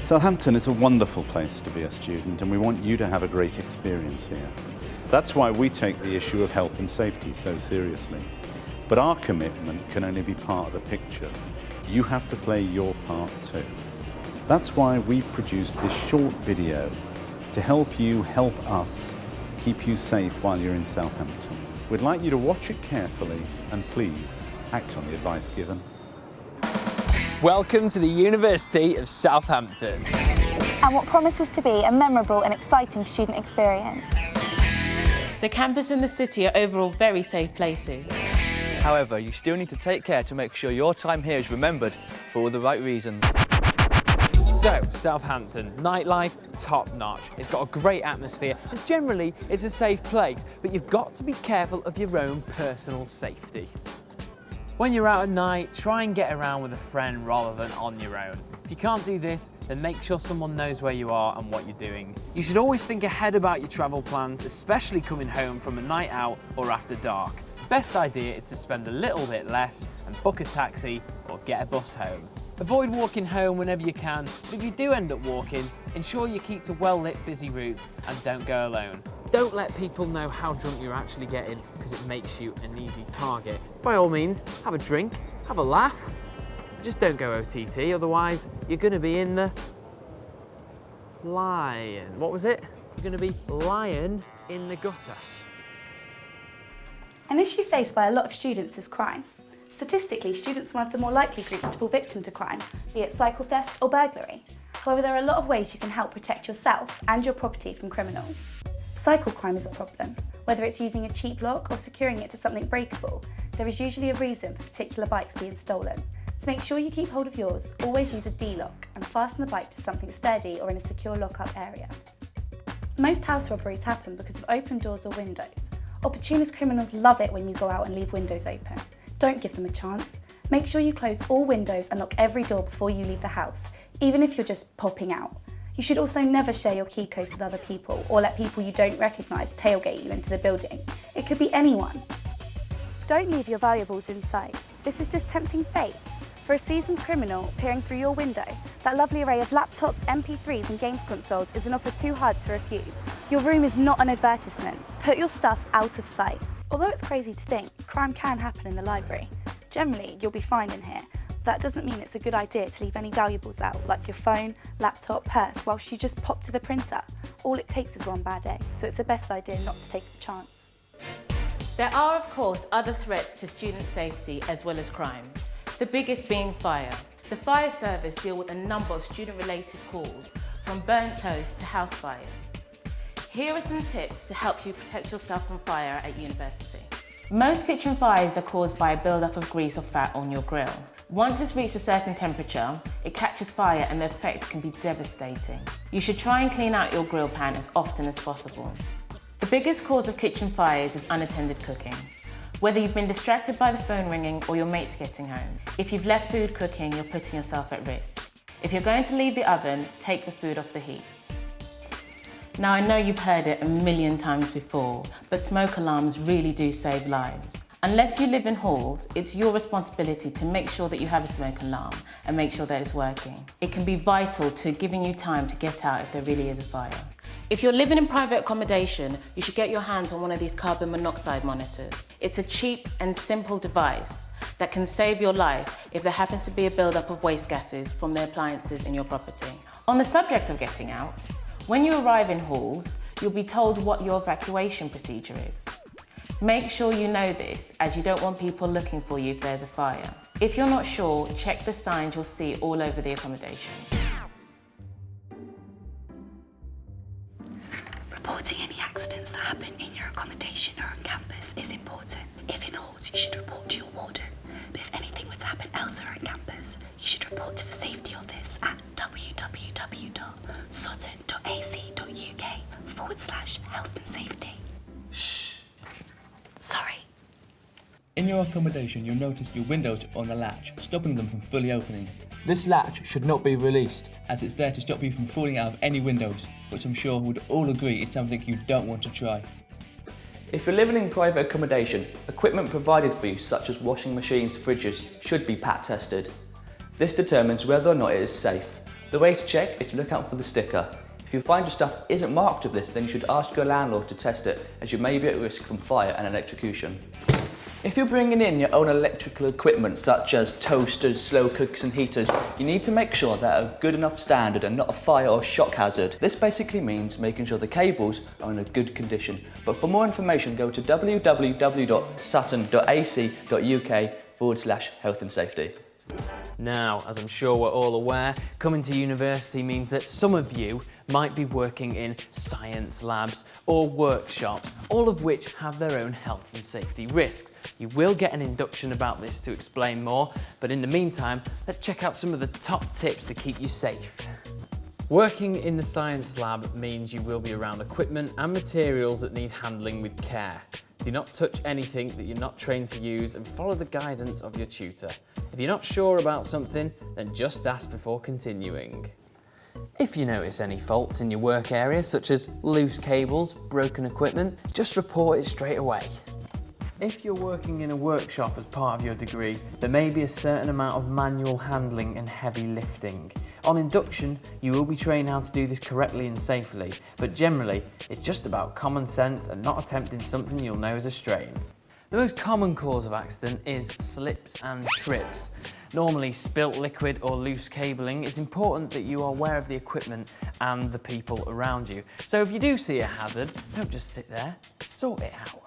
Southampton is a wonderful place to be a student, and we want you to have a great experience here. That's why we take the issue of health and safety so seriously. But our commitment can only be part of the picture. You have to play your part too. That's why we've produced this short video to help you help us keep you safe while you're in Southampton. We'd like you to watch it carefully and please act on the advice given. Welcome to the University of Southampton. And what promises to be a memorable and exciting student experience. The campus and the city are overall very safe places. However, you still need to take care to make sure your time here is remembered for all the right reasons. So, Southampton, nightlife, top notch. It's got a great atmosphere and generally it's a safe place, but you've got to be careful of your own personal safety. When you're out at night, try and get around with a friend rather than on your own. If you can't do this, then make sure someone knows where you are and what you're doing. You should always think ahead about your travel plans, especially coming home from a night out or after dark. Best idea is to spend a little bit less and book a taxi or get a bus home. Avoid walking home whenever you can, but if you do end up walking, ensure you keep to well-lit busy routes and don't go alone. Don't let people know how drunk you're actually getting because it makes you an easy target. By all means, have a drink, have a laugh, just don't go OTT, otherwise you're going to be in the lion. What was it? You're going to be lying in the gutter. An issue faced by a lot of students is crime. Statistically, students are one of the more likely groups to fall victim to crime, be it cycle theft or burglary. However, there are a lot of ways you can help protect yourself and your property from criminals. Cycle crime is a problem. Whether it's using a cheap lock or securing it to something breakable, there is usually a reason for particular bikes being stolen. To make sure you keep hold of yours, always use a D-lock and fasten the bike to something sturdy or in a secure lock-up area. Most house robberies happen because of open doors or windows. Opportunist criminals love it when you go out and leave windows open. Don't give them a chance. Make sure you close all windows and lock every door before you leave the house, even if you're just popping out. You should also never share your key codes with other people or let people you don't recognise tailgate you into the building. It could be anyone. Don't leave your valuables inside. This is just tempting fate. For a seasoned criminal peering through your window, that lovely array of laptops, MP3s and games consoles is an offer too hard to refuse. Your room is not an advertisement. Put your stuff out of sight. Although it's crazy to think, crime can happen in the library. Generally, you'll be fine in here. That doesn't mean it's a good idea to leave any valuables out, like your phone, laptop, purse, whilst you just pop to the printer. All it takes is one bad day, so it's the best idea not to take the chance. There are, of course, other threats to student safety as well as crime. The biggest being fire. The fire service deal with a number of student-related calls, from burnt toast to house fires. Here are some tips to help you protect yourself from fire at university. Most kitchen fires are caused by a build-up of grease or fat on your grill. Once it's reached a certain temperature, it catches fire and the effects can be devastating. You should try and clean out your grill pan as often as possible. The biggest cause of kitchen fires is unattended cooking. Whether you've been distracted by the phone ringing or your mates getting home, if you've left food cooking, you're putting yourself at risk. If you're going to leave the oven, take the food off the heat. Now, I know you've heard it a million times before, but smoke alarms really do save lives. Unless you live in halls, it's your responsibility to make sure that you have a smoke alarm and make sure that it's working. It can be vital to giving you time to get out if there really is a fire. If you're living in private accommodation, you should get your hands on one of these carbon monoxide monitors. It's a cheap and simple device that can save your life if there happens to be a buildup of waste gases from the appliances in your property. On the subject of getting out, when you arrive in halls, you'll be told what your evacuation procedure is. Make sure you know this, as you don't want people looking for you if there's a fire. If you're not sure, check the signs you'll see all over the accommodation. Reporting any accidents that happen in your accommodation or on campus is important. If in halls, you should report to your warden. But if anything were to happen elsewhere on campus, you should report to the safety office at www.sutton.ac.uk/health and safety. Shh. Sorry. In your accommodation, you'll notice your windows are on a latch, stopping them from fully opening. This latch should not be released, as it's there to stop you from falling out of any windows, which I'm sure would all agree is something you don't want to try. If you're living in private accommodation, equipment provided for you such as washing machines, fridges, should be PAT tested. This determines whether or not it is safe. The way to check is to look out for the sticker. If you find your stuff isn't marked with this, then you should ask your landlord to test it, as you may be at risk from fire and electrocution. If you're bringing in your own electrical equipment such as toasters, slow cookers and heaters, you need to make sure they're a good enough standard and not a fire or shock hazard. This basically means making sure the cables are in a good condition. But for more information, go to www.sutton.ac.uk/health and safety. Now, as I'm sure we're all aware, coming to university means that some of you might be working in science labs or workshops, all of which have their own health and safety risks. You will get an induction about this to explain more, but in the meantime, let's check out some of the top tips to keep you safe. Working in the science lab means you will be around equipment and materials that need handling with care. Do not touch anything that you're not trained to use and follow the guidance of your tutor. If you're not sure about something, then just ask before continuing. If you notice any faults in your work area, such as loose cables, broken equipment, just report it straight away. If you're working in a workshop as part of your degree, there may be a certain amount of manual handling and heavy lifting. On induction, you will be trained how to do this correctly and safely, but generally, it's just about common sense and not attempting something you'll know is a strain. The most common cause of accident is slips and trips. Normally spilt liquid or loose cabling. It's important that you are aware of the equipment and the people around you. So if you do see a hazard, don't just sit there, sort it out.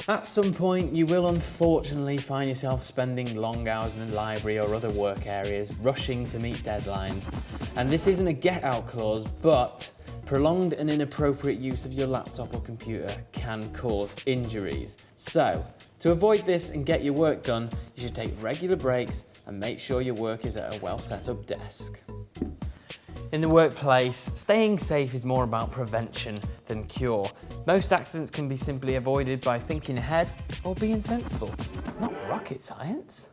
At some point, you will unfortunately find yourself spending long hours in the library or other work areas, rushing to meet deadlines. And this isn't a get-out clause, but prolonged and inappropriate use of your laptop or computer can cause injuries. So, to avoid this and get your work done, you should take regular breaks and make sure your work is at a well set up desk. In the workplace, staying safe is more about prevention than cure. Most accidents can be simply avoided by thinking ahead or being sensible. It's not rocket science.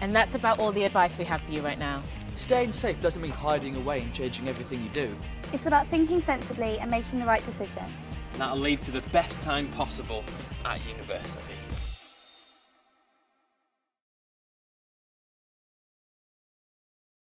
And that's about all the advice we have for you right now. Staying safe doesn't mean hiding away and changing everything you do. It's about thinking sensibly and making the right decisions. And that'll lead to the best time possible at university.